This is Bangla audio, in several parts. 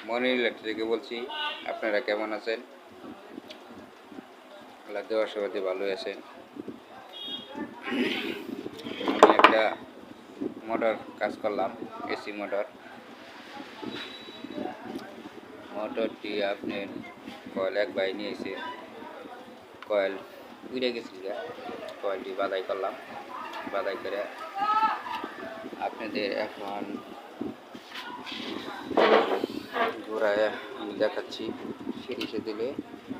মনির ইলেকট্রিক থেকে বলছি। আপনারা কেমন আছেন? আল্লাহ দেওয়ার সবাই ভালো আছেন। আমি একটা মোটর কাজ করলাম, এসি মোটরটি আপনার কয়েল এক বাই নিয়েছে, কয়েল উড়ে গেছিল, কয়েলটি বাদাই করলাম। বাদাই করে আপনাদের এখন ঘোরায় আমি দেখাচ্ছি। সিরিজে দিলে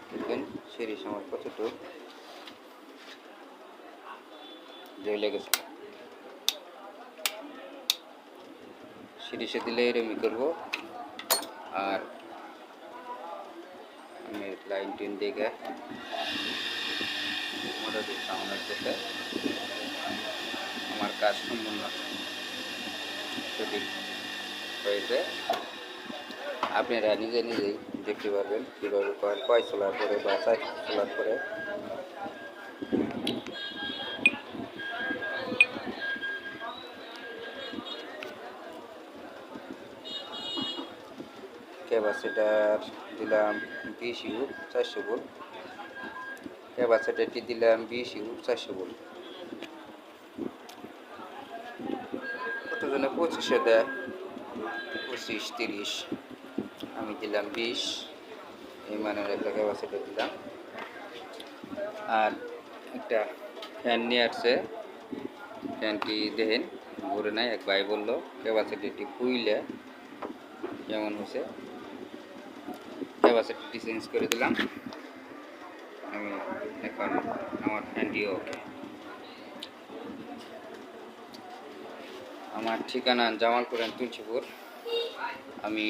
দেখবেন সিরিজ আমার কতটুকু জ্বলে গেছে। সিরিজে দিলে এরমই করবো। আর আমি লাইন টিন দেখে মোটামুটি সামনের দিকে আমার কাজ সম্পূর্ণ সঠিক হয়েছে। আপনারা নিজেই দেখতে পারবেন কীভাবে কয় চলার পরে বা চার চলার পরে ক্যাপাসিটার দিলাম 20 ইউ 400 ভোল্ট। ক্যাপাসিটারটি দিলাম 20 ইউ 400 ভোল্ট। কতজনে 25-এ দেয়, 25-30, আমি দিলাম 20। এই মানের একটা ক্যাপাসিটার দিলাম। আর একটা ফ্যান নিয়ে আসছে, ফ্যানটি দেখেন ঘুরে নাই। এক ভাই বললো ক্যাপাসিটিটি খুইলে যেমন হয়েছে, ক্যাপাসিটিটি চেঞ্জ করে দিলাম। আমি এখন আমার ফ্যানটিও ওকে। আমার ঠিকানা জামালপুর তুলসীপুর। আমি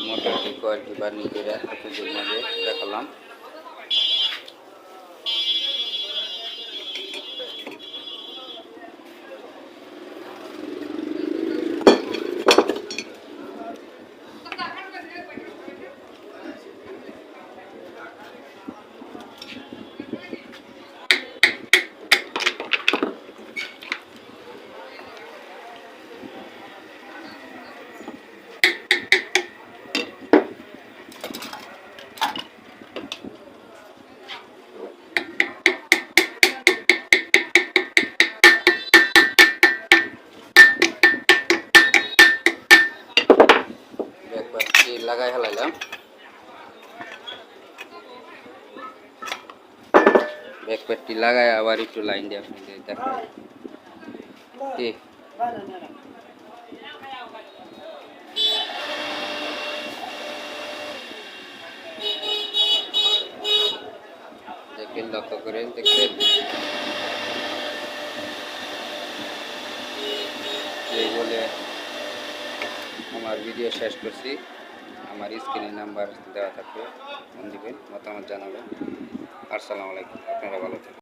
মোটরটি কয়েলটি বানিয়ে করে আপনাদের মাঝে দেখালাম। লাগাই হেলাইলাম। ব্যাকপ্যাডটি লাগাই আবার একটু লাইন দিয়ে আপনাদের দেখাই। দেখেন, লক্ষ্য করে দেখবেন। এই বলে আমার ভিডিও শেষ করছি। আমার স্ক্রিনে নাম্বার দেওয়া থাকবে, ফোন দিবেন, মতামত জানাবেন। আসসালামু আলাইকুম। আপনারা ভালো থাকবেন।